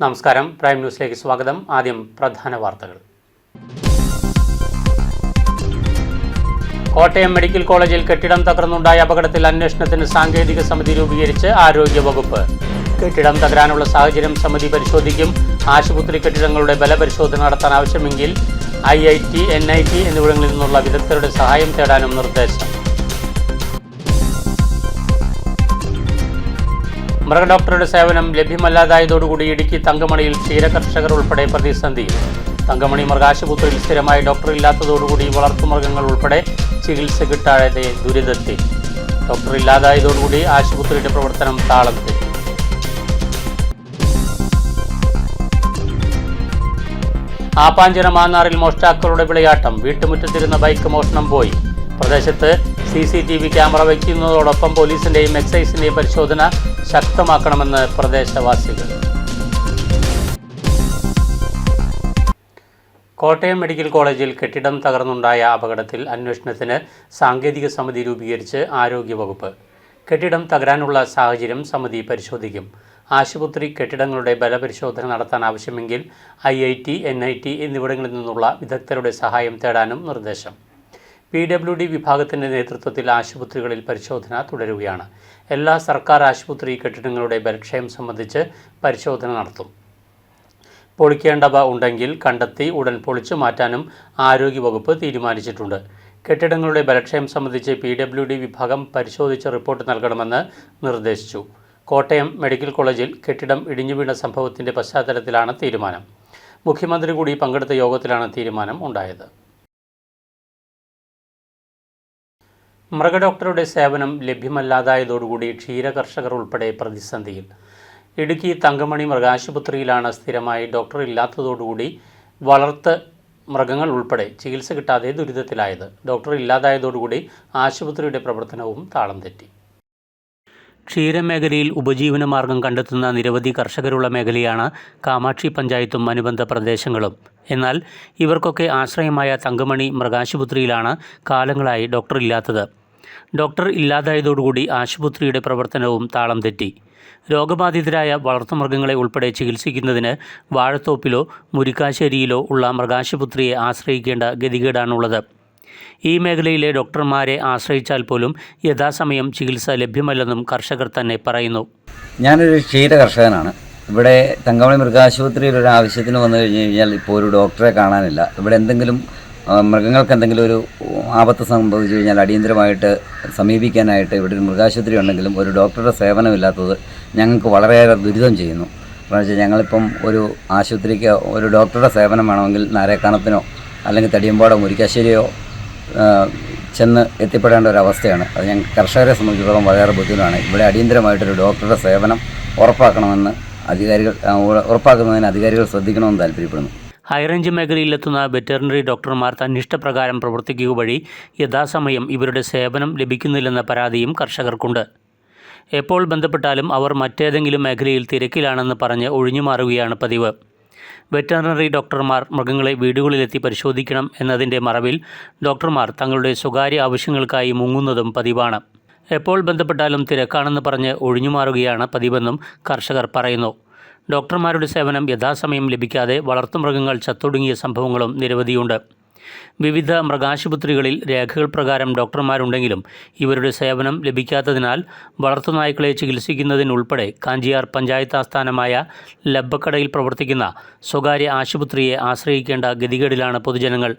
നമസ്കാരം, പ്രൈം ന്യൂസിലേക്ക് സ്വാഗതം. ആദ്യം പ്രധാന വാർത്തകൾ. കോട്ടയം മെഡിക്കൽ കോളേജിൽ കെട്ടിടം തകർന്നുണ്ടായ അപകടത്തിൽ അന്വേഷണത്തിന് സാങ്കേതിക സമിതി രൂപീകരിച്ച് ആരോഗ്യവകുപ്പ്. കെട്ടിടം തകരാനുള്ള സാഹചര്യം സമിതി പരിശോധിക്കും. ആശുപത്രി കെട്ടിടങ്ങളുടെ ബലപരിശോധന നടത്താൻ ആവശ്യമെങ്കിൽ IIT, NIT എന്നിവിടങ്ങളിൽ നിന്നുള്ള വിദഗ്ധരുടെ സഹായം തേടാനും നിർദ്ദേശം. മൃഗഡോക്ടറുടെ സേവനം ലഭ്യമല്ലാതായതോടുകൂടി ഇടുക്കി തങ്കമണിയിൽ ക്ഷീരകർഷകർ ഉൾപ്പെടെ പ്രതിസന്ധിയിൽ. തങ്കമണി മൃഗാശുപത്രിയിൽ സ്ഥിരമായി ഡോക്ടറില്ലാത്തതോടുകൂടി വളർത്തുമൃഗങ്ങൾ ഉൾപ്പെടെ ചികിത്സ കിട്ടാതെ ദുരിതത്തിൽ. ഡോക്ടറില്ലാതായതോടുകൂടി ആശുപത്രിയുടെ പ്രവർത്തനം താളം തെറ്റി. ആപ്പാഞ്ചിറ മാന്നാറിൽ മോഷ്ടാക്കളുടെ വിളയാട്ടം. വീട്ടുമുറ്റത്തിരുന്ന ബൈക്ക് മോഷണം പോയി. പ്രദേശത്ത് CCTV ക്യാമറ വയ്ക്കുന്നതോടൊപ്പം പോലീസിന്റെയും എക്സൈസിന്റെയും പരിശോധന ശക്തമാക്കണമെന്ന് പ്രദേശവാസികൾ. കോട്ടയം മെഡിക്കൽ കോളേജിൽ കെട്ടിടം തകർന്നുണ്ടായ അപകടത്തിൽ അന്വേഷണത്തിന് സാങ്കേതിക സമിതി രൂപീകരിച്ച് ആരോഗ്യവകുപ്പ്. കെട്ടിടം തകരാനുള്ള സാഹചര്യം സമിതി പരിശോധിക്കും. ആശുപത്രി കെട്ടിടങ്ങളുടെ ബലപരിശോധന നടത്താൻ ആവശ്യമെങ്കിൽ IIT, NIT എന്നിവിടങ്ങളിൽ നിന്നുള്ള വിദഗ്ധരുടെ സഹായം തേടാനും നിർദ്ദേശം. PWD വിഭാഗത്തിൻ്റെ നേതൃത്വത്തിൽ ആശുപത്രികളിൽ പരിശോധന തുടരുകയാണ്. എല്ലാ സർക്കാർ ആശുപത്രി കെട്ടിടങ്ങളുടെ ബലക്ഷയം സംബന്ധിച്ച് പരിശോധന നടത്തും. പൊളിക്കേണ്ടവ ഉണ്ടെങ്കിൽ കണ്ടെത്തി ഉടൻ പൊളിച്ചു മാറ്റാനും ആരോഗ്യവകുപ്പ് തീരുമാനിച്ചിട്ടുണ്ട്. കെട്ടിടങ്ങളുടെ ബലക്ഷയം സംബന്ധിച്ച് PWD വിഭാഗം പരിശോധിച്ച് റിപ്പോർട്ട് നൽകണമെന്ന് നിർദ്ദേശിച്ചു. കോട്ടയം മെഡിക്കൽ കോളേജിൽ കെട്ടിടം ഇടിഞ്ഞു വീണ സംഭവത്തിൻ്റെ പശ്ചാത്തലത്തിലാണ് തീരുമാനം. മുഖ്യമന്ത്രി കൂടി പങ്കെടുത്ത യോഗത്തിലാണ് തീരുമാനം ഉണ്ടായത്. മൃഗഡോക്ടറുടെ സേവനം ലഭ്യമല്ലാതായതോടുകൂടി ക്ഷീരകർഷകർ ഉൾപ്പെടെ പ്രതിസന്ധിയിൽ. ഇടുക്കി തങ്കമണി മൃഗാശുപത്രിയിലാണ് സ്ഥിരമായി ഡോക്ടർ ഇല്ലാത്തതോടുകൂടി വളർത്ത് മൃഗങ്ങൾ ഉൾപ്പെടെ ചികിത്സ കിട്ടാതെ ദുരിതത്തിലായത്. ഡോക്ടർ ഇല്ലാതായതോടുകൂടി ആശുപത്രിയുടെ പ്രവർത്തനവും താളം തെറ്റി. ക്ഷീരമേഖലയിൽ ഉപജീവനമാർഗം കണ്ടെത്തുന്ന നിരവധി കർഷകരുള്ള മേഖലയാണ് കാമാക്ഷി പഞ്ചായത്തും അനുബന്ധ പ്രദേശങ്ങളും. എന്നാൽ ഇവർക്കൊക്കെ ആശ്രയമായ തങ്കമണി മൃഗാശുപത്രിയിലാണ് കാലങ്ങളായി ഡോക്ടർ ഇല്ലാത്തത്. ഡോക്ടർ ഇല്ലാതായതോടുകൂടി ആശുപത്രിയുടെ പ്രവർത്തനവും താളം തെറ്റി. രോഗബാധിതരായ വളർത്തുമൃഗങ്ങളെ ഉൾപ്പെടെ ചികിത്സിക്കുന്നതിന് വാഴത്തോപ്പിലോ മുരിക്കാശ്ശേരിയിലോ ഉള്ള മൃഗാശുപത്രിയെ ആശ്രയിക്കേണ്ട ഗതികേടാണുള്ളത്. ഈ മേഖലയിലെ ഡോക്ടർമാരെ ആശ്രയിച്ചാൽ പോലും യഥാസമയം ചികിത്സ ലഭ്യമല്ലെന്നും കർഷകർ തന്നെ പറയുന്നു. ഞാനൊരു ക്ഷീര കർഷകനാണ്. ഇവിടെ തങ്കമണി മൃഗാശുപത്രിയിൽ ഒരു ആവശ്യത്തിന് വന്നു കഴിഞ്ഞ് കഴിഞ്ഞാൽ ഇപ്പോൾ ഒരു ഡോക്ടറെ കാണാനില്ല. ഇവിടെ എന്തെങ്കിലും മൃഗങ്ങൾക്ക് എന്തെങ്കിലും ഒരു ആപത്ത് സംഭവിച്ചു കഴിഞ്ഞാൽ അടിയന്തരമായിട്ട് സമീപിക്കാനായിട്ട് ഇവിടെ ഒരു മൃഗാശുപത്രി ഉണ്ടെങ്കിലും ഒരു ഡോക്ടറുടെ സേവനമില്ലാത്തത് ഞങ്ങൾക്ക് വളരെയേറെ ദുരിതം ചെയ്യുന്നു. കാരണം വെച്ചാൽ ഞങ്ങളിപ്പം ഒരു ആശുപത്രിക്ക് ഒരു ഡോക്ടറുടെ സേവനം വേണമെങ്കിൽ നാരേക്കാണത്തിനോ അല്ലെങ്കിൽ തടിയമ്പാടോ മുരിക്കാശ്ശേരിയോ ചെന്ന് എത്തിപ്പെടേണ്ട ഒരവസ്ഥയാണ്. അത് ഞങ്ങൾക്ക് കർഷകരെ സംബന്ധിച്ചിടത്തോളം വളരെ ബുദ്ധിമുട്ടാണ്. ഇവിടെ അടിയന്തരമായിട്ടൊരു ഡോക്ടറുടെ സേവനം ഉറപ്പാക്കുന്നതിന് അധികാരികൾ ശ്രദ്ധിക്കണമെന്ന് താല്പര്യപ്പെടുന്നു. ഹൈറേഞ്ച് മേഖലയിലെത്തുന്ന വെറ്ററിനറി ഡോക്ടർമാർ തന്നിഷ്ടപ്രകാരം പ്രവർത്തിക്കുക വഴി യഥാസമയം ഇവരുടെ സേവനം ലഭിക്കുന്നില്ലെന്ന പരാതിയും കർഷകർക്കുണ്ട്. എപ്പോൾ ബന്ധപ്പെട്ടാലും അവർ മറ്റേതെങ്കിലും മേഖലയിൽ തിരക്കിലാണെന്ന് പറഞ്ഞ് ഒഴിഞ്ഞുമാറുകയാണ് പതിവ്. വെറ്ററിനറി ഡോക്ടർമാർ മൃഗങ്ങളെ വീടുകളിലെത്തി പരിശോധിക്കണം എന്നതിൻ്റെ മറവിൽ ഡോക്ടർമാർ തങ്ങളുടെ സ്വകാര്യ ആവശ്യങ്ങൾക്കായി മുങ്ങുന്നതും പതിവാണ്. എപ്പോൾ ബന്ധപ്പെട്ടാലും തിരക്കാണെന്ന് പറഞ്ഞ് ഒഴിഞ്ഞുമാറുകയാണ് പതിവെന്നും കർഷകർ പറയുന്നു. ഡോക്ടർമാരുടെ സേവനം യഥാസമയം ലഭിക്കാതെ വളർത്തുമൃഗങ്ങൾ ചത്തൊടുങ്ങിയ സംഭവങ്ങളും നിരവധിയുണ്ട്. വിവിധ മൃഗാശുപത്രികളിൽ രേഖകൾ പ്രകാരം ഡോക്ടർമാരുണ്ടെങ്കിലും ഇവരുടെ സേവനം ലഭിക്കാത്തതിനാൽ വളർത്തുനായ്ക്കളെ ചികിത്സിക്കുന്നതിനുൾപ്പെടെ കാഞ്ചിയാർ പഞ്ചായത്ത് ആസ്ഥാനമായ ലബ്ബക്കടയിൽ പ്രവർത്തിക്കുന്ന സ്വകാര്യ ആശുപത്രിയെ ആശ്രയിക്കേണ്ട ഗതികേടിലാണ് പൊതുജനങ്ങൾ.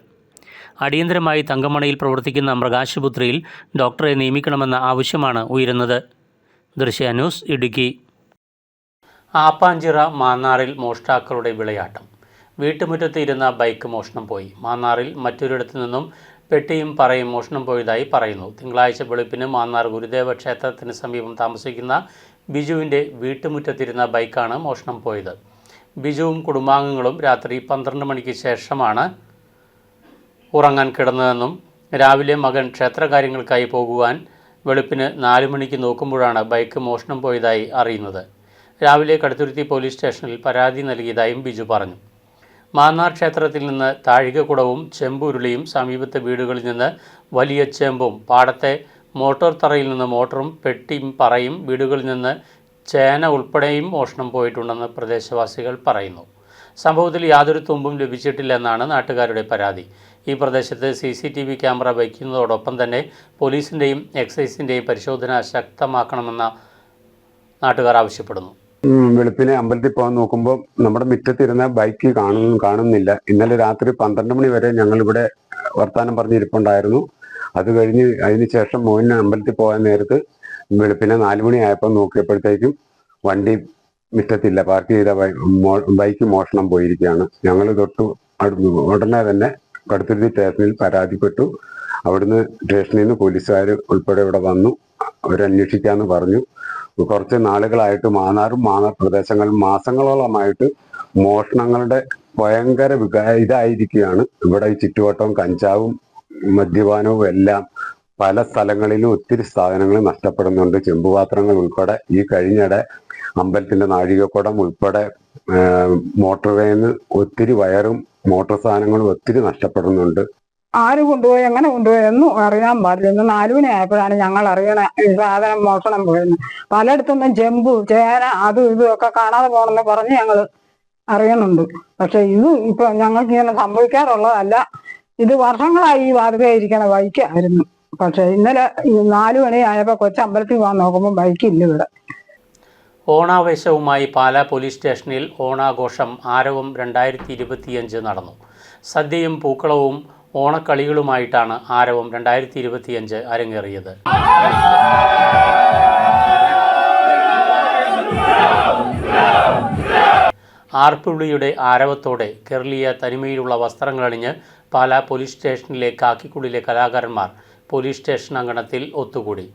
അടിയന്തരമായി തങ്കമണിയിൽ പ്രവർത്തിക്കുന്ന മൃഗാശുപത്രിയിൽ ഡോക്ടറെ നിയമിക്കണമെന്ന ആവശ്യമാണ് ഉയരുന്നത്. ദൃശ്യ ന്യൂസ്, ഇടുക്കി. ആപ്പാഞ്ചിറ മാന്നാറിൽ മോഷ്ടാക്കളുടെ വിളയാട്ടം. വീട്ടുമുറ്റത്ത് ഇരുന്ന ബൈക്ക് മോഷണം പോയി. മാന്നാറിൽ മറ്റൊരിടത്തു നിന്നും പെട്ടിയും പറയും മോഷണം പോയതായി പറയുന്നു. തിങ്കളാഴ്ച വെളുപ്പിന് മാന്നാർ ഗുരുദേവ ക്ഷേത്രത്തിന് സമീപം താമസിക്കുന്ന ബിജുവിൻ്റെ വീട്ടുമുറ്റത്തിരുന്ന ബൈക്കാണ് മോഷണം പോയത്. ബിജുവും കുടുംബാംഗങ്ങളും രാത്രി 12 മണിക്ക് ശേഷമാണ് ഉറങ്ങാൻ കിടന്നതെന്നും രാവിലെ മകൻ ക്ഷേത്രകാര്യങ്ങൾക്കായി പോകുവാൻ വെളുപ്പിന് 4 മണിക്ക് നോക്കുമ്പോഴാണ് ബൈക്ക് മോഷണം പോയതായി അറിയുന്നത്. രാവിലെ കടുത്തുരുത്തി പോലീസ് സ്റ്റേഷനിൽ പരാതി നൽകിയതായും ബിജു പറഞ്ഞു. മാന്നാർ ക്ഷേത്രത്തിൽ നിന്ന് താഴികക്കുടവും ചെമ്പുരുളിയും സമീപത്തെ വീടുകളിൽ നിന്ന് വലിയ ചെമ്പും പാടത്തെ മോട്ടോർ തറയിൽ നിന്ന് മോട്ടറും പെട്ടിയും പറയും വീടുകളിൽ നിന്ന് ചേന ഉൾപ്പെടെയും മോഷണം പോയിട്ടുണ്ടെന്ന് പ്രദേശവാസികൾ പറയുന്നു. സംഭവത്തിൽ യാതൊരു തുമ്പും ലഭിച്ചിട്ടില്ലെന്നാണ് നാട്ടുകാരുടെ പരാതി. ഈ പ്രദേശത്ത് CCTV ക്യാമറ വയ്ക്കുന്നതോടൊപ്പം തന്നെ പോലീസിൻ്റെയും എക്സൈസിൻ്റെയും പരിശോധന ശക്തമാക്കണമെന്ന നാട്ടുകാർ ആവശ്യപ്പെടുന്നു. വെളുപ്പിനെ അമ്പലത്തിൽ പോകാൻ നോക്കുമ്പോൾ നമ്മുടെ മുറ്റത്തിരുന്ന ബൈക്ക് കാണുന്നില്ല. ഇന്നലെ രാത്രി 12 മണി വരെ ഞങ്ങളിവിടെ വർത്താനം പറഞ്ഞിരിപ്പുണ്ടായിരുന്നു. അത് കഴിഞ്ഞ് അതിന് ശേഷം മോന് അമ്പലത്തിൽ പോകാൻ നേരത്ത് വെളുപ്പിനെ 4 മണി ആയപ്പോൾ നോക്കിയപ്പോഴത്തേക്കും വണ്ടി മുറ്റത്തില്ല. പാർക്ക് ചെയ്ത ബൈക്ക് മോഷണം പോയിരിക്കുകയാണ്. ഞങ്ങൾ ഉടനെ തന്നെ കടുത്തുരുത്തി സ്റ്റേഷനിൽ പരാതിപ്പെട്ടു. അവിടുന്ന് സ്റ്റേഷനിൽ നിന്ന് പോലീസുകാർ ഉൾപ്പെടെ ഇവിടെ വന്നു. അവരന്വേഷിക്കാമെന്ന് പറഞ്ഞു. കുറച്ച് നാളുകളായിട്ട് മാന്നാർ പ്രദേശങ്ങളിൽ മാസങ്ങളോളമായിട്ട് മോഷണങ്ങളുടെ ഭയങ്കര ഇതായിരിക്കുകയാണ്. ഇവിടെ ഈ ചുറ്റുവട്ടവും കഞ്ചാവും മദ്യപാനവും എല്ലാം പല സ്ഥലങ്ങളിലും ഒത്തിരി സാധനങ്ങൾ നഷ്ടപ്പെടുന്നുണ്ട്. ചെമ്പുപാത്രങ്ങൾ ഉൾപ്പെടെ ഈ കഴിഞ്ഞിടെ അമ്പലത്തിന്റെ നാഴികക്കുടം ഉൾപ്പെടെ മോട്ടോർവേന്ന് ഒത്തിരി വയറും മോട്ടോർ സാധനങ്ങളും ഒത്തിരി നഷ്ടപ്പെടുന്നുണ്ട്. ആര് കൊണ്ടുപോയി എങ്ങനെ കൊണ്ടുപോയി ഒന്നും അറിയാൻ പാടില്ല. ഇന്ന് 4 മണി ആയപ്പോഴാണ് ഞങ്ങൾ അറിയണ ഈ സാധനം മോഷണം പോയെന്ന്. പലയിടത്തുനിന്നും ചെമ്പു ചേന അതും ഇതും ഒക്കെ കാണാതെ പോകണമെന്ന് പറഞ്ഞ് ഞങ്ങൾ അറിയുന്നുണ്ട്. പക്ഷെ ഇത് ഇപ്പൊ ഞങ്ങൾക്ക് ഇങ്ങനെ സംഭവിക്കാറുള്ളതല്ല. ഇത് വർഷങ്ങളായി ഈ വാതികയിരിക്കണ ബൈക്കായിരുന്നു. പക്ഷെ ഇന്നലെ 4 മണി ആയപ്പോൾ കൊച്ചമ്പലത്തിൽ പോകാൻ നോക്കുമ്പോൾ ബൈക്കില്ല ഇവിടെ. ഓണാവേശവുമായി പാലാ പോലീസ് സ്റ്റേഷനിൽ ഓണാഘോഷം ആരവം 2025 നടന്നു. സദ്യയും പൂക്കളവും ഓണക്കളികളുമായിട്ടാണ് ആരവം 2025 അരങ്ങേറിയത്. ആർപ്പുള്ളിയുടെ ആരവത്തോടെ കേരളീയ തനിമയിലുള്ള വസ്ത്രങ്ങളണിഞ്ഞ് പാലാ പോലീസ് സ്റ്റേഷനിലെ കാക്കിക്കുള്ളിലെ കലാകാരന്മാർ പോലീസ് സ്റ്റേഷൻ അങ്കണത്തിൽ ഒത്തുകൂടി.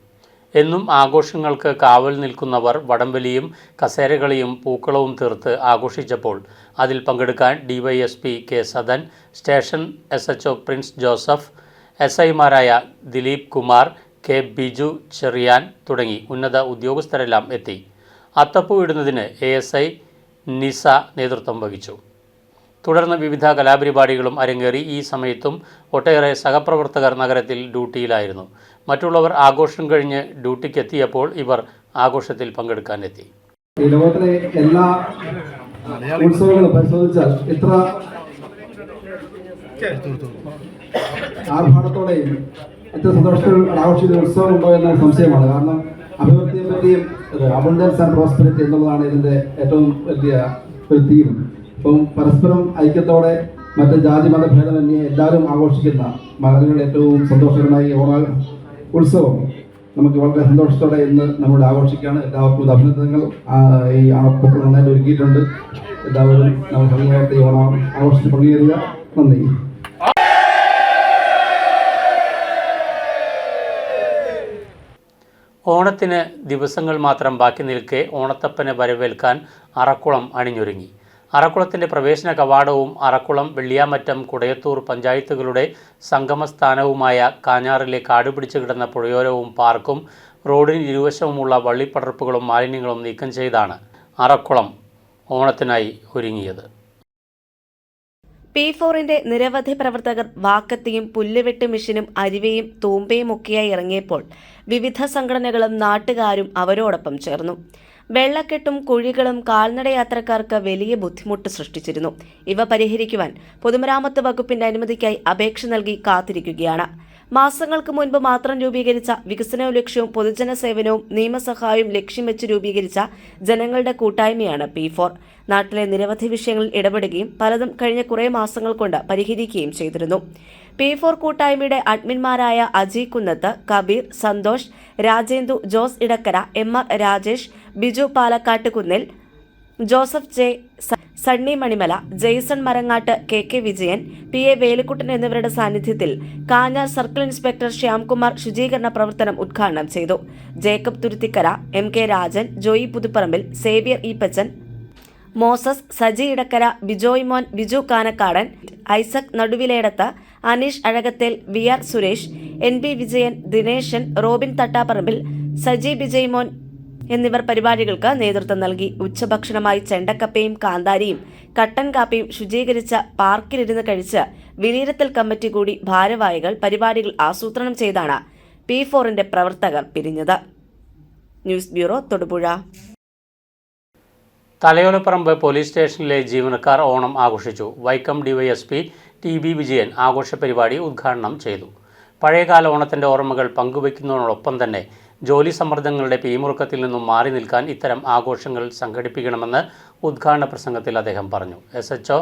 എന്നും ആഘോഷങ്ങൾക്ക് കാവൽ നിൽക്കുന്നവർ വടംവലിയും കസേരകളിയും പൂക്കളവും തീർത്ത് ആഘോഷിച്ചപ്പോൾ അതിൽ പങ്കെടുക്കാൻ DYSP K Sadan, station SHO Prince Joseph, SIമാരായ ദിലീപ് കുമാർ, K ബിജു ചെറിയാൻ തുടങ്ങി ഉന്നത ഉദ്യോഗസ്ഥരെല്ലാം എത്തി. അത്തപ്പൂ ഇടുന്നതിന് ASI നിസ നേതൃത്വം വഹിച്ചു. തുടർന്ന് വിവിധ കലാപരിപാടികളും അരങ്ങേറി. ഈ സമയത്തും ഒട്ടേറെ സഹപ്രവർത്തകർ നഗരത്തിൽ ഡ്യൂട്ടിയിലായിരുന്നു. മറ്റുള്ളവർ ആഘോഷം കഴിഞ്ഞ് ഡ്യൂട്ടിക്കെത്തിയപ്പോൾ ഇവർ ആഘോഷത്തിൽ പങ്കെടുക്കാനെത്തി. ഈ ലോകത്തിലെ എല്ലാ ഉത്സവങ്ങളും പരിശോധിച്ചാൽ ഇത്ര ആർഭാടത്തോടെയും ഇത്ര സന്തോഷത്തോടെ ആഘോഷിക്കുന്ന ഉത്സവം ഉണ്ടോ എന്ന സംശയമാണ്. കാരണം അഭിവൃദ്ധിയെ പറ്റിയും അബണ്ടൻസ് ആൻഡ് പ്രോസ്പെരിറ്റി എന്നുള്ളതാണ് ഇതിന്റെ ഏറ്റവും വലിയ ഒരു തീം. അപ്പം പരസ്പരം ഐക്യത്തോടെ മറ്റ് ജാതി മത ഭേദമന്യേ എല്ലാവരും ആഘോഷിക്കുന്ന മലയാളികൾ ഏറ്റവും സന്തോഷകരമായി ഓണ ഉത്സവം നമുക്ക് വളരെ സന്തോഷത്തോടെ ഇന്ന് നമ്മൾ ആഘോഷിക്കുകയാണ്. എല്ലാവർക്കും അഭിനന്ദനങ്ങൾ. ഈ ആണപ്പൂക്കൾ നന്നായിട്ട് ഒരുക്കിയിട്ടുണ്ട്. എല്ലാവരും നമ്മൾ ഭംഗിയായിട്ട് ഈ ഓണം ആഘോഷത്തിൽ പങ്കുചേരുക. നന്ദി. ഓണത്തിന് ദിവസങ്ങൾ മാത്രം ബാക്കി നിൽക്കെ ഓണത്തപ്പനെ വരവേൽക്കാൻ അറക്കുളം അണിഞ്ഞൊരുങ്ങി. അറക്കുളത്തിൻ്റെ പ്രവേശന കവാടവും അറക്കുളം, വെള്ളിയാമറ്റം, കുടയത്തൂർ പഞ്ചായത്തുകളുടെ സംഗമസ്ഥാനവുമായ കാഞ്ഞാറിലെ കാടുപിടിച്ച് കിടന്ന പുഴയോരവും പാർക്കും റോഡിന് ഇരുവശവുമുള്ള വള്ളിപ്പടർപ്പുകളും മാലിന്യങ്ങളും നീക്കം ചെയ്താണ് അറക്കുളം ഓണത്തിനായി ഒരുങ്ങിയത്. P4ന്റെ നിരവധി പ്രവർത്തകർ വാക്കത്തിയും പുല്ലുവെട്ട് മെഷീനും അരിവയും തൂമ്പയും ഒക്കെയായി ഇറങ്ങിയപ്പോൾ വിവിധ സംഘടനകളും നാട്ടുകാരും അവരോടൊപ്പം ചേർന്നു. വെള്ളക്കെട്ടും കുഴികളും കാൽനട യാത്രക്കാർക്ക് വലിയ ബുദ്ധിമുട്ട് സൃഷ്ടിച്ചിരുന്നു. ഇവ പരിഹരിക്കുവാൻ പൊതുമരാമത്ത് വകുപ്പിന്റെ അനുമതിക്കായി അപേക്ഷ നൽകി കാത്തിരിക്കുകയാണ്. മാസങ്ങൾക്ക് മുൻപ് മാത്രം രൂപീകരിച്ച വികസന ലക്ഷ്യവും പൊതുജന സേവനവും നിയമസഹായവും ലക്ഷ്യം വെച്ച് രൂപീകരിച്ച ജനങ്ങളുടെ കൂട്ടായ്മയാണ് P4. നാട്ടിലെ നിരവധി വിഷയങ്ങളിൽ ഇടപെടുകയും പലതും കഴിഞ്ഞ കുറേ മാസങ്ങൾ കൊണ്ട് പരിഹരിക്കുകയും ചെയ്തിരുന്നു. P4 കൂട്ടായ്മയുടെ അഡ്മിന്മാരായ Aji Kunnath, Kabeer, Santhosh, Rajendu, Jose Edakkara, MR Rajesh, Biju Palakkattukunnil, Joseph J, Sunny Manimala, Jaison Marangattu, KK Vijayan, PA Velukuttan എന്നിവരുടെ സാന്നിധ്യത്തിൽ കാഞ്ഞാർ സർക്കിൾ ഇൻസ്പെക്ടർ ശ്യാംകുമാർ ശുചീകരണ പ്രവർത്തനം ഉദ്ഘാടനം ചെയ്തു. Jacob Thuruthikkara, MK Rajan, Joy Puthuparambil, Xavier Eepachan, Moses, Saji Edakkara, Bijoy Mon, Biju Kanakkadan, Isaac Naduviledathu, Aneesh Azhakathel, VR Suresh, NB Vijayan, Dineshan, Robin Thattaparambil, Saji Bijay Mon എന്നിവർ പരിപാടികൾക്ക് നേതൃത്വം നൽകി. ഉച്ചഭക്ഷണമായി ചെണ്ടക്കപ്പയും കാന്താരിയും കട്ടൻ കാപ്പിയും ശുചീകരിച്ച പാർക്കിലിരുന്ന് കഴിച്ച് വിലയിരുത്തൽ കമ്മിറ്റി കൂടി ഭാരവാഹികൾ പരിപാടികൾ ആസൂത്രണം ചെയ്താണ് P4ന്റെ പ്രവർത്തകർ പിരിഞ്ഞത്. News bureau, Thodupuzha. Thalayolaparambu police സ്റ്റേഷനിലെ ജീവനക്കാർ ഓണം ആഘോഷിച്ചു. വൈക്കം ഡിവൈഎസ്പി TB വിജയൻ ആഘോഷ പരിപാടി ഉദ്ഘാടനം ചെയ്തു. പഴയകാല ഓണത്തിൻ്റെ ഓർമ്മകൾ പങ്കുവയ്ക്കുന്നതിനോടൊപ്പം തന്നെ ജോലി സമ്മർദ്ദങ്ങളുടെ പിരിമുറുക്കത്തിൽ നിന്നും മാറി നിൽക്കാൻ ഇത്തരം ആഘോഷങ്ങൾ സംഘടിപ്പിക്കണമെന്ന് ഉദ്ഘാടന പ്രസംഗത്തിൽ അദ്ദേഹം പറഞ്ഞു. SHO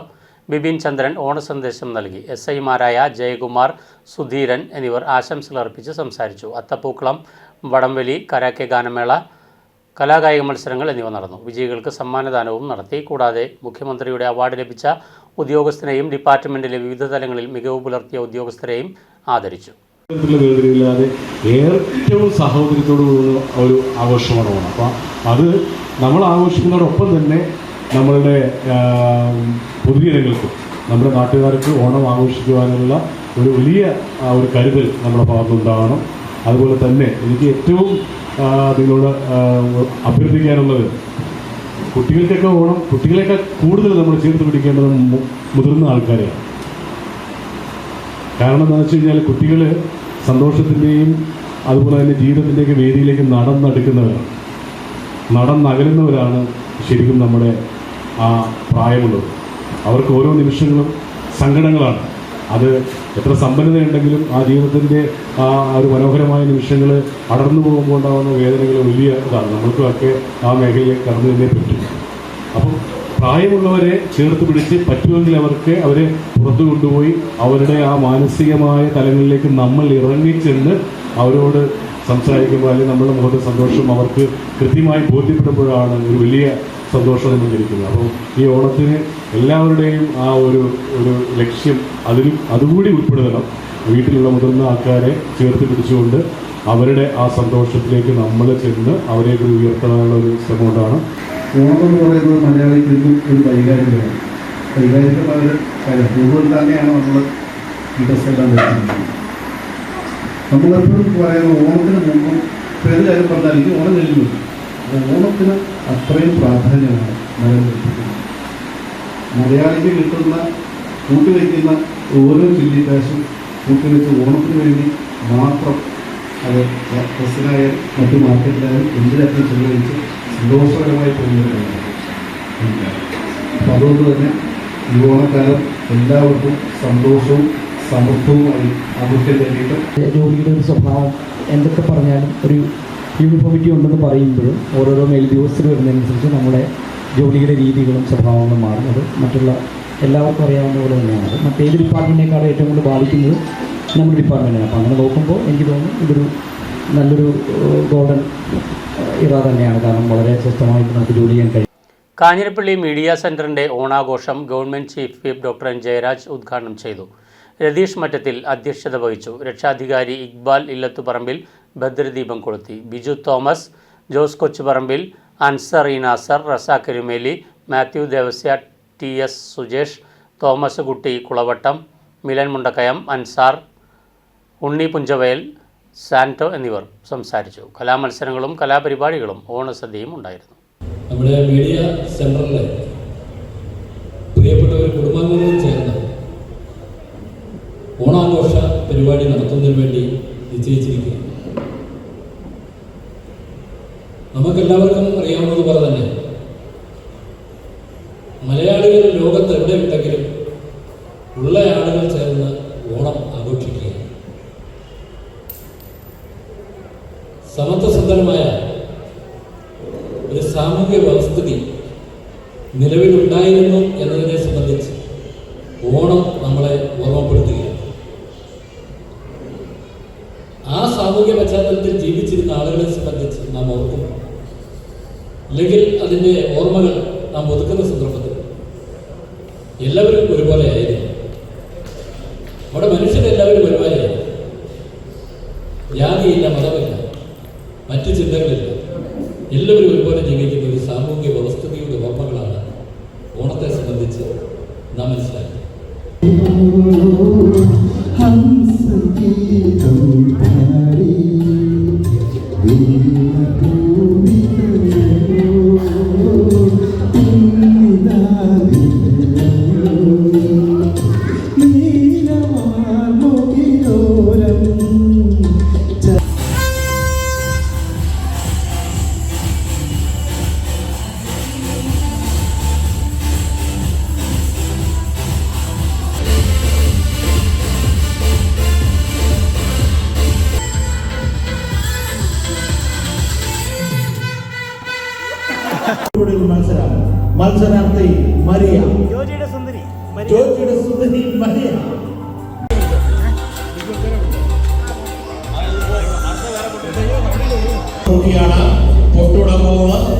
ബിപിൻ ചന്ദ്രൻ ഓണസന്ദേശം നൽകി. SIമാരായ ജയകുമാർ, സുധീരൻ എന്നിവർ ആശംസകൾ അർപ്പിച്ച് സംസാരിച്ചു. അത്തപ്പൂക്കളം, വടംവലി, കരാക്കെ ഗാനമേള, കലാകായിക മത്സരങ്ങൾ എന്നിവ നടന്നു. വിജയികൾക്ക് സമ്മാനദാനവും നടത്തി. കൂടാതെ മുഖ്യമന്ത്രിയുടെ അവാർഡ് ലഭിച്ച ഉദ്യോഗസ്ഥരെയും ഡിപ്പാർട്ട്മെൻറ്റിലെ വിവിധ തലങ്ങളിൽ മികവ് പുലർത്തിയ ഉദ്യോഗസ്ഥരെയും ആദരിച്ചു. വേദനയില്ലാതെ ഏറ്റവും സഹോദര്യത്തോടുകൂടുന്ന ഒരു ആഘോഷമാണ് ഓണം. അപ്പോൾ അത് നമ്മൾ ആഘോഷിക്കുന്നതോടൊപ്പം തന്നെ നമ്മളുടെ പൊതുജനങ്ങൾക്ക്, നമ്മുടെ നാട്ടുകാർക്ക് ഓണം ആഘോഷിക്കുവാനുള്ള ഒരു വലിയ ഒരു കരുതൽ നമ്മുടെ ഭാഗത്തുണ്ടാകണം. അതുപോലെ തന്നെ എനിക്ക് ഏറ്റവും നിങ്ങളോട് അഭ്യർത്ഥിക്കാനുള്ളത്, കുട്ടികൾക്കൊക്കെ ഓണം, കുട്ടികളെയൊക്കെ കൂടുതൽ നമ്മൾ ചേർത്ത് പിടിക്കേണ്ടത് മുതിർന്ന ആൾക്കാരെയാണ്. കാരണം എന്താണെന്ന് വെച്ച് കഴിഞ്ഞാൽ കുട്ടികൾ സന്തോഷത്തിൻ്റെയും അതുപോലെ തന്നെ ജീവിതത്തിൻ്റെയൊക്കെ വേദിയിലേക്ക് നടന്നടുക്കുന്നവരാണ്, നടന്നകലുന്നവരാണ് ശരിക്കും നമ്മുടെ ആ പ്രായമുള്ളത്. അവർക്ക് ഓരോ നിമിഷങ്ങളും സങ്കടങ്ങളാണ്. അത് എത്ര സമ്പന്നതയുണ്ടെങ്കിലും ആ ജീവിതത്തിൻ്റെ ആ ഒരു മനോഹരമായ നിമിഷങ്ങൾ അടർന്നു പോകുമ്പോൾ ഉണ്ടാകുന്ന വേദനകൾ വലിയ ഇതാണ്. നമ്മൾക്കൊക്കെ ആ മേഖലയിൽ കടന്നു തന്നെ പറ്റും. അപ്പം പ്രായമുള്ളവരെ ചേർത്ത് പിടിച്ച് പറ്റുമെങ്കിൽ അവരെ പുറത്തു കൊണ്ടുപോയി അവരുടെ ആ മാനസികമായ തലങ്ങളിലേക്ക് നമ്മൾ ഇറങ്ങിച്ചെന്ന് അവരോട് സംസാരിക്കുമ്പോൾ അല്ലെങ്കിൽ നമ്മളുടെ മുഖത്തെ സന്തോഷം അവർക്ക് കൃത്യമായി ബോധ്യപ്പെടുമ്പോഴാണ് ഒരു വലിയ സന്തോഷം നമ്മൾ ലഭിക്കുന്നത്. അപ്പോൾ ഈ ഓണത്തിന് എല്ലാവരുടെയും ആ ഒരു ലക്ഷ്യം അതുകൂടി ഉൾപ്പെടുത്തണം. വീട്ടിലുള്ള മുതിർന്ന ആൾക്കാരെ ചേർത്ത് പിടിച്ചുകൊണ്ട് അവരുടെ ആ സന്തോഷത്തിലേക്ക് നമ്മൾ ചെന്ന് അവരെ ഉയർത്താനുള്ള ഒരു ശ്രമം കൊണ്ടാണ്. ഓണം എന്ന് പറയുന്നത് മലയാളികൾക്ക് ഒരു വൈകാരികമാണ്. വൈകാരികമായ കാര്യം കൂടുതൽ തന്നെയാണ് നമ്മൾ ഇൻട്രസ്റ്റ് എല്ലാം വെച്ചിരിക്കുന്നത്. നമ്മളെപ്പോഴും പറയുന്ന ഓണത്തിന് മുമ്പും ഏത് കാര്യം പറഞ്ഞാൽ ഇത് ഓണം കഴിഞ്ഞു. ഓണത്തിന് അത്രയും പ്രാധാന്യമാണ് നിലനിൽക്കുന്നത്. മലയാളിക്ക് കിട്ടുന്ന കൂട്ടിവയ്ക്കുന്ന ഓരോ ചില്ലിക്കാശും കൂട്ടിവെച്ച് ഓണത്തിന് വേണ്ടി മാത്രം അത് ബസ്സിനായാലും മറ്റു മാർക്കറ്റിലായാലും എന്തിനൊക്കെ ചെലവഴിച്ച് സന്തോഷകരമായി പോകുന്നവരാണ്. അപ്പം അതുകൊണ്ട് തന്നെ ഈ ഓണക്കാലം എല്ലാവർക്കും സന്തോഷവും സമൃദ്ധവുമായി ആഘോഷിക്കാൻ വേണ്ടിയിട്ട് ജോലിയുടെ ഒരു സ്വഭാവം എന്തൊക്കെ പറഞ്ഞാലും ഒരു യൂണിഫോമിറ്റി ഉണ്ടെന്ന് പറയുമ്പോഴും ഓരോരോ മേലുദ്യോഗസ്ഥർ വരുന്നതിനനുസരിച്ച് നമ്മുടെ ജോലിയുടെ രീതികളും സ്വഭാവങ്ങളും മാറുന്നത് മറ്റുള്ള എല്ലാവർക്കും അറിയാവുന്ന പോലെ തന്നെയാണ്. മറ്റേത് ഡിപ്പാർട്ട്മെൻറ്റിനേക്കാളും ഏറ്റവും കൂടുതൽ ബാധിക്കുന്നത് നമ്മുടെ ഡിപ്പാർട്ട്മെൻറ്റിനാണ്. അപ്പോൾ അങ്ങനെ നോക്കുമ്പോൾ എനിക്ക് തോന്നുന്നു ഇതൊരു നല്ലൊരു ഗോൾഡൻ ഇറ തന്നെയാണ്. കാരണം വളരെ സ്വസ്ഥമായിട്ട് നമുക്ക് ജോലി ചെയ്യാൻ കഴിയും. കാഞ്ഞിരപ്പള്ളി മീഡിയ സെൻറ്ററിൻ്റെ ഓണാഘോഷം government chief whip doctor N. Jayaraj ഉദ്ഘാടനം ചെയ്തു. രതീഷ് മറ്റത്തിൽ അധ്യക്ഷത വഹിച്ചു. രക്ഷാധികാരി ഇക്ബാൽ ഇല്ലത്തുപറമ്പിൽ ഭദ്രദീപം കൊളുത്തി. ബിജു തോമസ്, ജോസ് കൊച്ചുപറമ്പിൽ, അൻസർ ഇ നാസർ, റസാഖ് എരുമേലി, മാത്യു ദേവസ്യ, TS സുജേഷ്, തോമസ് കുട്ടി കുളവട്ടം, മിലൻ മുണ്ടക്കയം, അൻസാർ, ഉണ്ണി പുഞ്ചവയൽ, സാന്റോ എന്നിവർ സംസാരിച്ചു. കലാമത്സരങ്ങളും കലാപരിപാടികളും ഓണസദ്യയും ഉണ്ടായിരുന്നു. നമ്മുടെ മീഡിയ സെൻറ്ററിലെ പ്രിയപ്പെട്ട ഒരു കുടുംബാംഗങ്ങളും ചേർന്ന് ഓണാഘോഷ പരിപാടി നടത്തുന്നതിന് വേണ്ടി നിശ്ചയിച്ചിരിക്കുകയാണ്. നമുക്കെല്ലാവർക്കും അറിയാവുന്നതുപോലെ തന്നെ മലയാളികൾ ലോകത്ത് എവിടെയുണ്ടെങ്കിലും ഉള്ള ആളുകൾ ചേർന്ന് ഓണം ആഘോഷിക്കുകയാണ്. സമത്വസുന്ദരമായ ഒരു സാമൂഹ്യ വ്യവസ്ഥിതി നിലവിലുണ്ടായിരുന്നു എന്നതിനെ സംബന്ധിച്ച് ഓണം നമ്മളെ ഓർമ്മപ്പെടുത്തുകയാണ്. ആ സാമൂഹ്യ പശ്ചാത്തലത്തിൽ ജീവിച്ചിരുന്ന ആളുകളെ സംബന്ധിച്ച് നാം ഓർക്കും, അല്ലെങ്കിൽ അതിൻ്റെ ഓർമ്മകൾ നാം ഒതുക്കുന്ന സന്ദർഭത്തിൽ എല്ലാവരും ഒരുപോലെ ആയിരുന്നു. അവിടെ മനുഷ്യരെല്ലാവരും ഒരുപോലെയായിരുന്നു. ജാതിയില്ല, മതമില്ല, മറ്റു ചിന്തകളില്ല. എല്ലാവരും ഒരുപോലെ ജീവിക്കുന്ന ഒരു സാമൂഹ്യ വ്യവസ്ഥിതിയുടെ ഓർമ്മകളാണ് ഓണത്തെ സംബന്ധിച്ച് നാം മനസ്സിലാക്കുന്നത്. മത്സരാർത്ഥി മരിയ, ജോജിയുടെ സുന്ദരി മരിയ. കുട്ടിയാണ് പൊട്ടുവിടാൻ പോകുന്നത്.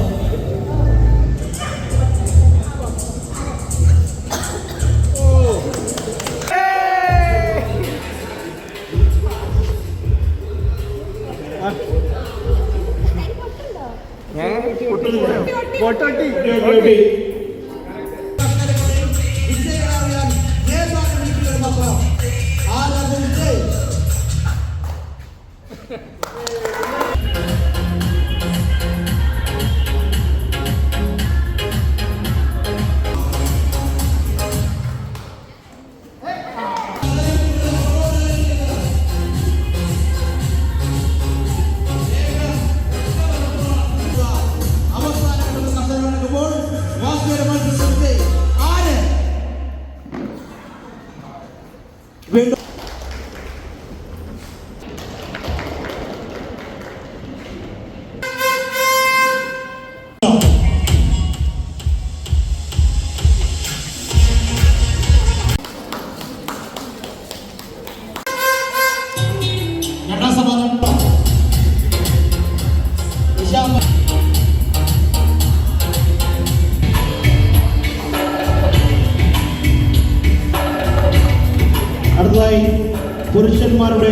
പുരുഷന്മാരുടെ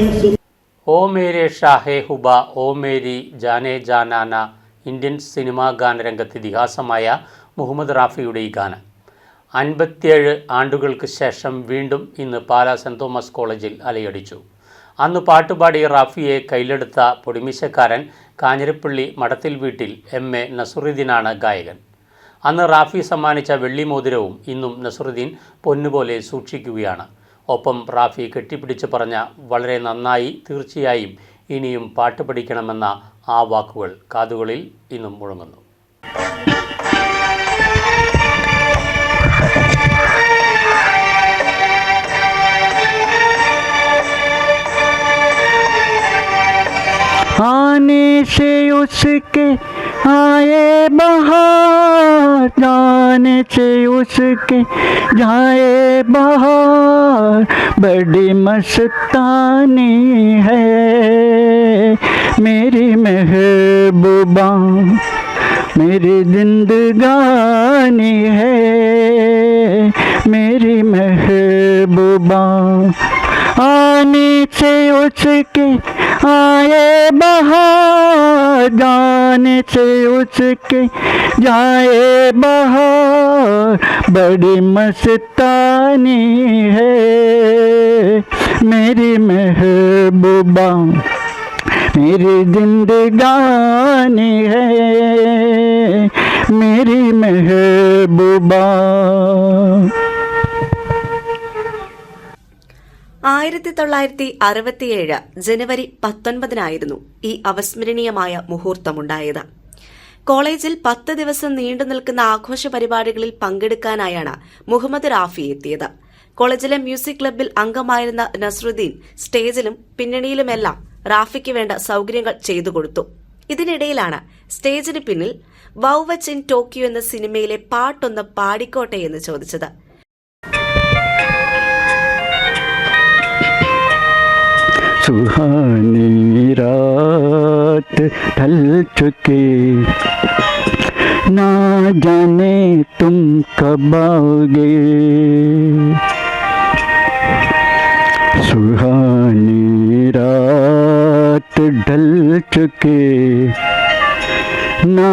ഓ മേരെ ഷാഹെ ഹുബ, ഓ Mary Jane ജാനാന Indian cinema ഗാനരംഗത്ത് ഇതിഹാസമായ Muhammad റാഫിയുടെ ഈ ഗാനം 57 ആണ്ടുകൾക്ക് ശേഷം വീണ്ടും ഇന്ന് പാലാ സെൻറ് തോമസ് കോളേജിൽ അലയടിച്ചു. അന്ന് പാട്ടുപാടിയ റാഫിയെ കയ്യിലെടുത്ത പൊടിമീശക്കാരൻ കാഞ്ഞിരപ്പള്ളി മടത്തിൽ വീട്ടിൽ MA നസുറുദ്ദീനാണ് ഗായകൻ. അന്ന് റാഫി സമ്മാനിച്ച വെള്ളിമോതിരവും ഇന്നും നസുറുദ്ദീൻ പൊന്നുപോലെ സൂക്ഷിക്കുകയാണ്. ഒപ്പം റാഫി കെട്ടിപ്പിടിച്ച് പറഞ്ഞ വളരെ നന്നായി, തീർച്ചയായും ഇനിയും പാട്ട് പഠിക്കണമെന്ന ആ വാക്കുകൾ കാതുകളിൽ ഇന്നും മുഴങ്ങുന്നു. आने से उसके आए बहार, जाने से उसके जाए बहार, बड़ी मस्तानी है मेरी महबूबा, मेरी जिंदगानी है मेरी महबूबा. आने से उसके आए बहार, जाने से उसके जाए बहार, बड़ी मस्तानी है मेरी महबूबा, मेरी जिंदगानी है मेरी महबूबा. 1967 ജനുവരി 19 ഈ അവിസ്മരണീയമായ മുഹൂർത്തമുണ്ടായത്. കോളേജിൽ 10 ദിവസം നീണ്ടു നിൽക്കുന്ന ആഘോഷ പരിപാടികളിൽ പങ്കെടുക്കാനായാണ് മുഹമ്മദ് റാഫി എത്തിയത്. കോളേജിലെ മ്യൂസിക് ക്ലബ്ബിൽ അംഗമായിരുന്ന നസ്രുദ്ദീൻ സ്റ്റേജിലും പിന്നണിയിലുമെല്ലാം റാഫിക്ക് വേണ്ട സൌകര്യങ്ങൾ ചെയ്തു കൊടുത്തു. ഇതിനിടയിലാണ് സ്റ്റേജിന് പിന്നിൽ വൗവച്ച് ഇൻ ടോക്കിയോ എന്ന സിനിമയിലെ പാട്ടൊന്ന് പാടിക്കോട്ടെ എന്ന് ചോദിച്ചത്. सुहानी रात ढल चुकी, ना जाने तुम कब आओगे. सुहानी रात ढल चुकी, ना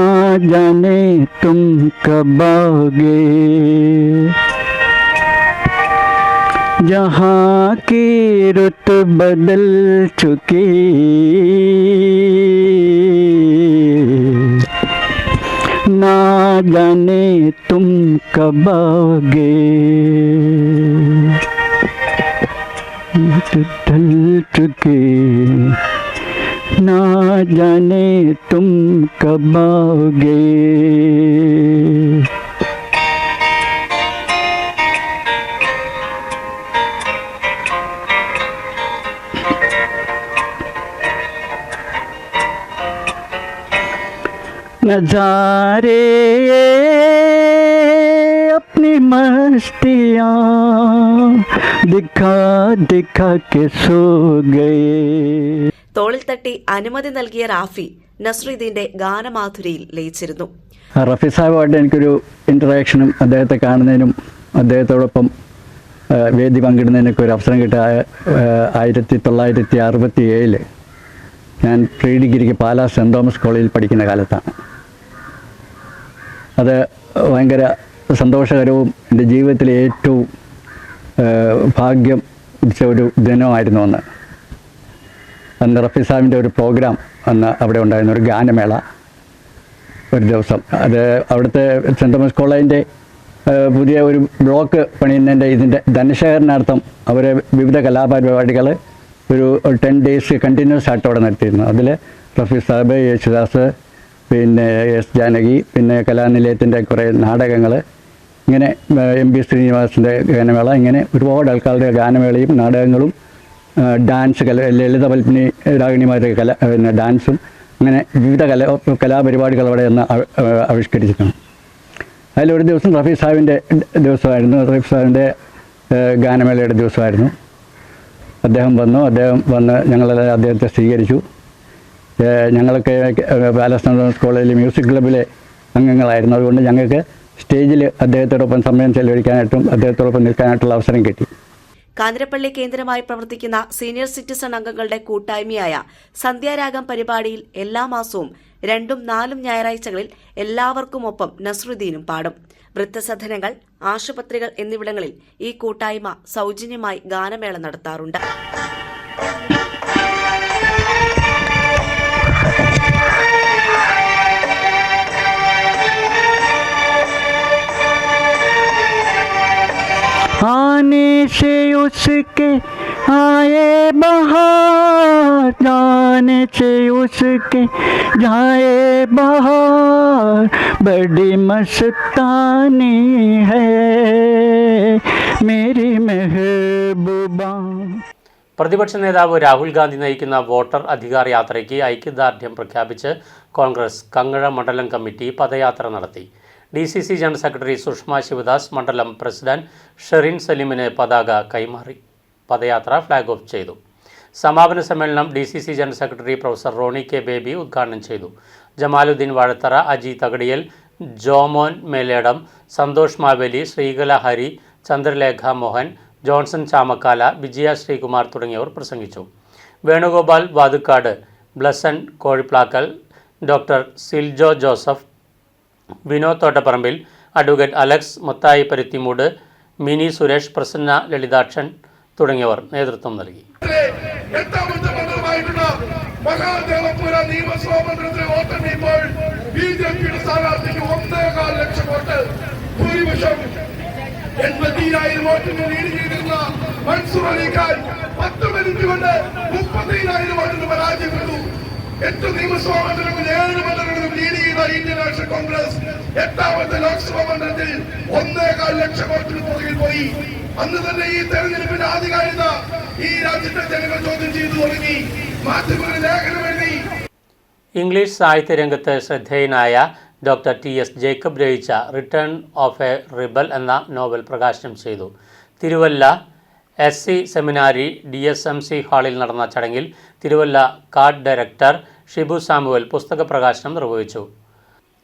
जाने तुम कब आओगे. जहाँ की रुत बदल चुकी, ना जाने तुम कब आओगे. ढल चुकी, ना जाने तुम कब आओगे. नजारे अपनी मस्तियाँ दिखा दिखा के सो गए. തോളിൽ തട്ടി അനുമതി നൽകിയ റാഫി നസ്രുദ്ദീന്റെ ഗാനമാധുരിയിൽ ലയിച്ചിരുന്നു. റഫി സാഹിബുമായിട്ട് എനിക്കൊരു ഇൻറ്ററാക്ഷനും അദ്ദേഹത്തെ കാണുന്നതിനും അദ്ദേഹത്തോടൊപ്പം വേദി പങ്കിടുന്നതിനൊക്കെ ഒരു അവസരം കിട്ടിയ 1967 ഞാൻ പ്രീ ഡിഗ്രിക്ക് പാലാ സെൻറ് തോമസ് കോളേജിൽ പഠിക്കുന്ന കാലത്താണ്. അത് ഭയങ്കര സന്തോഷകരവും എൻ്റെ ജീവിതത്തിലെ ഏറ്റവും ഭാഗ്യം ഉദിച്ച ഒരു ദിനമായിരുന്നു അന്ന്. അന്ന് റഫി സാഹിബിൻ്റെ ഒരു പ്രോഗ്രാം അന്ന് അവിടെ ഉണ്ടായിരുന്ന ഒരു ഗാനമേള ഒരു ദിവസം. അത് അവിടുത്തെ സെൻറ് തോമസ് കോളേജിൻ്റെ പുതിയ ഒരു ബ്ലോക്ക് പണിയുന്നതിൻ്റെ ഇതിൻ്റെ ധനശേഖരണാർത്ഥം അവർ വിവിധ കലാപരിപാടികൾ ഒരു 10 days കണ്ടിന്യൂസ് ആയിട്ട് അവിടെ നടത്തിയിരുന്നു. അതിൽ റഫി സാഹിബ്, യേശുദാസ്, പിന്നെ എസ് ജാനകി, പിന്നെ കലാനിലയത്തിൻ്റെ കുറേ നാടകങ്ങൾ, ഇങ്ങനെ MB ശ്രീനിവാസിൻ്റെ ഗാനമേള, ഇങ്ങനെ ഒരുപാട് ആൾക്കാരുടെ ഗാനമേളയും നാടകങ്ങളും ഡാൻസ് ലളിത പത്മിനി രാഗിണിമാരുടെ പിന്നെ ഡാൻസും, അങ്ങനെ വിവിധ കലാപരിപാടികൾ അവിടെ നിന്ന് ആവിഷ്കരിച്ചിട്ടുണ്ട്. അതിലൊരു ദിവസം റഫി സാഹിബിൻ്റെ ദിവസമായിരുന്നു. റഫി സാഹിബിൻ്റെ ഗാനമേളയുടെ ദിവസമായിരുന്നു. അദ്ദേഹം വന്ന് ഞങ്ങളെല്ലാം അദ്ദേഹത്തെ സ്വീകരിച്ചു. ഞങ്ങളൊക്കെ പാലാ സെൻറ് തോമസ് കോളേജിലെ മ്യൂസിക് ക്ലബ്ബിലെ അംഗങ്ങളായിരുന്നു. അതുകൊണ്ട് ഞങ്ങൾക്ക് സ്റ്റേജിൽ അദ്ദേഹത്തോടൊപ്പം സമയം ചെലവഴിക്കാനായിട്ടും അദ്ദേഹത്തോടൊപ്പം നിൽക്കാനായിട്ടുള്ള അവസരം കിട്ടി. കാഞ്ഞിരപ്പള്ളി കേന്ദ്രമായി പ്രവർത്തിക്കുന്ന സീനിയർ സിറ്റിസൺ അംഗങ്ങളുടെ കൂട്ടായ്മയായ സന്ധ്യാരാഗം പരിപാടിയിൽ എല്ലാ മാസവും 2ഉം 4ഉം ഞായറാഴ്ചകളിൽ എല്ലാവർക്കുമൊപ്പം നസ്രുദ്ദീനും പാടും. വൃദ്ധസദനങ്ങൾ, ആശുപത്രികൾ എന്നിവിടങ്ങളിൽ ഈ കൂട്ടായ്മ സൗജന്യമായി ഗാനമേള നടത്താറുണ്ട്. आने से उसके आए बहार, जाने से उसके जाए बहार, बड़ी मस्तानी है मेरी महबूबा. പ്രതിപക്ഷ നേതാവ് രാഹുൽ ഗാന്ധി നയിക്കുന്ന വോട്ടർ അധികാർ യാത്രയ്ക്ക് ഐക്യദാർഢ്യം പ്രഖ്യാപിച്ച് കോൺഗ്രസ് കങ്ങഴ മണ്ഡലം കമ്മിറ്റി പദയാത്ര നടത്തി. DCC general secretary Sushama Sivadas മണ്ഡലം പ്രസിഡന്റ് ഷെറിൻ സലീമിന് പതാക കൈമാറി പദയാത്ര ഫ്ലാഗ് ഓഫ് ചെയ്തു. സമാപന സമ്മേളനം DCC general secretary professor Roney K Baby ഉദ്ഘാടനം ചെയ്തു. ജമാലുദ്ദീൻ വാഴത്തറ, അജി തകടിയൽ, ജോമോൻ മേലേടം, സന്തോഷ് മാവേലി, ശ്രീകല ഹരി, ചന്ദ്രലേഖ മോഹൻ, ജോൺസൺ ചാമക്കാല, വിജയ ശ്രീകുമാർ തുടങ്ങിയവർ പ്രസംഗിച്ചു. വേണുഗോപാൽ വാതുക്കാട്, ബ്ലസൻ കോഴിപ്ലാക്കൽ, ഡോക്ടർ സിൽജോ ജോസഫ്, വിനോദ് തോട്ടപ്പറമ്പിൽ, അഡ്വക്കേറ്റ് അലക്സ്, മുത്തായി പരുത്തിമൂട്, മിനി സുരേഷ്, പ്രസന്ന ലളിതാക്ഷൻ തുടങ്ങിയവർ നേതൃത്വം നൽകി. മഹാദേവപുര നിയമസഭാ മണ്ഡലത്തിലെ വോട്ടെണ്ണിയപ്പോൾ BJPയുടെ സ്ഥാനാർത്ഥിക്ക് 1.25 ലക്ഷം വോട്ട് ഭൂരിപക്ഷം 80,000 വോട്ടിന് ലീഡ് ചെയ്തിരുന്ന മൻസൂർ അലിഖാൻ 10 മിനിറ്റ് കൊണ്ട് 30,000 വോട്ടിന് പരാജയപ്പെട്ടു. 8 നിയമസഭാ മണ്ഡലങ്ങളിൽ 7 മണ്ഡലങ്ങളിലും ലീഡ് ചെയ്ത ഇന്ത്യൻ നാഷണൽ കോൺഗ്രസ് 8ാമത്തെ ലോക്സഭാ മണ്ഡലത്തിൽ 1.25 ലക്ഷം വോട്ടിന് പുറകിൽ പോയി. അന്ന് തന്നെ ഈ തെരഞ്ഞെടുപ്പിന്റെ ആധികാരികത ഈ രാജ്യത്തെ ജനങ്ങൾ ചോദ്യം ചെയ്തു തുടങ്ങി. മാധ്യമങ്ങളിൽ ലേഖനം എഴുതി. ഇംഗ്ലീഷ് സാഹിത്യ രംഗത്ത് ശ്രദ്ധേയനായ ഡോക്ടർ TS ജേക്കബ് രചിച്ച റിട്ടേൺ ഓഫ് എ റിബൽ എന്ന നോവൽ പ്രകാശനം ചെയ്തു. തിരുവല്ല SC സെമിനാരി DSMC ഹാളിൽ നടന്ന ചടങ്ങിൽ Thiruvalla card director Shibu Samuel പുസ്തക പ്രകാശനം നിർവഹിച്ചു.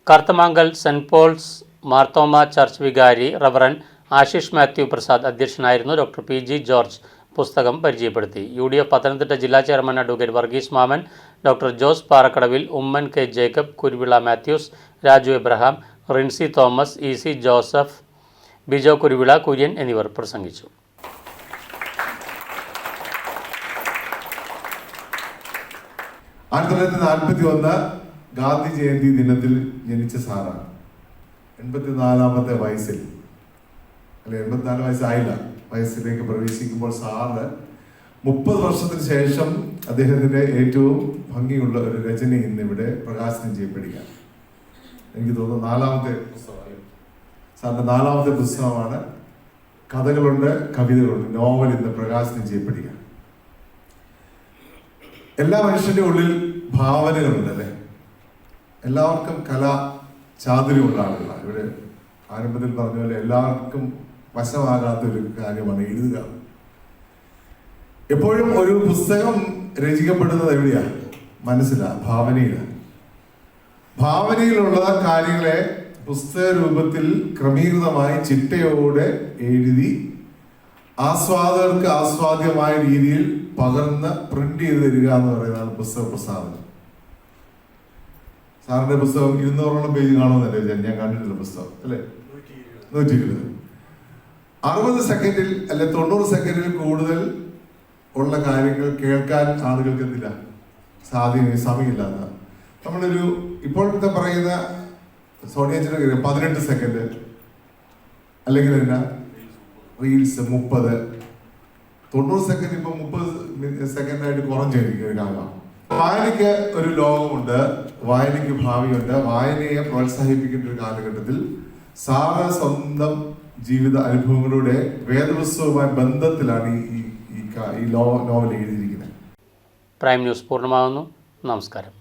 കർത്തമാങ്കൽ സെൻറ് പോൾസ് മാർത്തോമ ചർച്ച് വികാരി റവറൻ ആശിഷ് മാത്യു പ്രസാദ് അധ്യക്ഷനായിരുന്നു. ഡോക്ടർ PG ജോർജ് പുസ്തകം പരിചയപ്പെടുത്തി. UDF പത്തനംതിട്ട ജില്ലാ chairman advocate Varghese Mammen, doctor Jose Parakkadavil, Oommen K Jacob, Kuruvila Mathews, Raju Abraham, Rinsi Thomas, EC Joseph, Bijo Kuruvila, Kurian എന്നിവർ പ്രസംഗിച്ചു. 1941 ഗാന്ധി ജയന്തി ദിനത്തിൽ ജനിച്ച സാറാണ്. 84ാമത്തെ വയസ്സിൽ, അല്ലെ 84 വയസ്സായില്ല, വയസ്സിലേക്ക് പ്രവേശിക്കുമ്പോൾ സാറ് 30 വർഷത്തിന് ശേഷം അദ്ദേഹത്തിന്റെ ഏറ്റവും ഭംഗിയുള്ള ഒരു രചന ഇന്നിവിടെ പ്രകാശനം ചെയ്യപ്പെടുകയാണ്. എനിക്ക് തോന്നുന്നു 4ാമത്തെ പുസ്തകമാണ് സാറിന്റെ 4ാമത്തെ പുസ്തകമാണ്. കഥകളുണ്ട്, കവിതകളുണ്ട്, നോവൽ ഇന്ന് പ്രകാശനം ചെയ്യപ്പെടുക. എല്ലാ മനുഷ്യന്റെ ഉള്ളിൽ ഭാവനകളുണ്ട്, അല്ലേ? എല്ലാവർക്കും കലാ ചാതുര്യമുള്ള ആളുകളാണ്. ഇവിടെ ആരംഭത്തിൽ പറഞ്ഞ പോലെ എല്ലാവർക്കും വശമാകാത്ത ഒരു കാര്യമാണ് എഴുതുക. എപ്പോഴും ഒരു പുസ്തകം രചിക്കപ്പെടുന്നത് എവിടെയാണ്? മനസ്സിലാണ്, ഭാവനയിലാണ്. ഭാവനയിലുള്ള കാര്യങ്ങളെ പുസ്തക രൂപത്തിൽ ക്രമീകൃതമായി ചിട്ടയോടെ എഴുതി ആസ്വാദകർക്ക് ആസ്വാദ്യമായ രീതിയിൽ പകർന്ന് പ്രിന്റ് ചെയ്ത് തരിക എന്ന് പറയുന്നതാണ് പുസ്തക പ്രസാധനം. സാറിന്റെ പുസ്തകം 200ഓളം പേജ് കാണുമെന്നല്ലേ ഞാൻ കണ്ടിട്ടുള്ള പുസ്തകം അല്ലേ? 120. 60 സെക്കൻഡിൽ അല്ലെ 90 സെക്കൻഡിൽ കൂടുതൽ ഉള്ള കാര്യങ്ങൾ കേൾക്കാൻ ആളുകൾക്ക് എന്തില്ല സമയമില്ല. നമ്മളൊരു ഇപ്പോഴത്തെ പറയുന്ന സോണിയച്ചിന്റെ 18 സെക്കൻഡ് അല്ലെങ്കിൽ എന്നാ റീൽസ് 30, 90 സെക്കൻഡ് ഇപ്പൊ 30 സെക്കൻഡായിട്ട് കുറഞ്ഞിരിക്കാം. വായനയ്ക്ക് ഒരു ലോകമുണ്ട്, വായനയ്ക്ക് ഭാവിയുണ്ട്. വായനയെ പ്രോത്സാഹിപ്പിക്കേണ്ട ഒരു കാലഘട്ടത്തിൽ സാറ് സ്വന്തം ജീവിത അനുഭവങ്ങളുടെ വേദപുസ്തകവുമായി ബന്ധത്തിലാണ് ഈ നോവൽ എഴുതിയിരിക്കുന്നത്. പ്രൈം ന്യൂസ് പൂർണ്ണമാകുന്നു. നമസ്കാരം.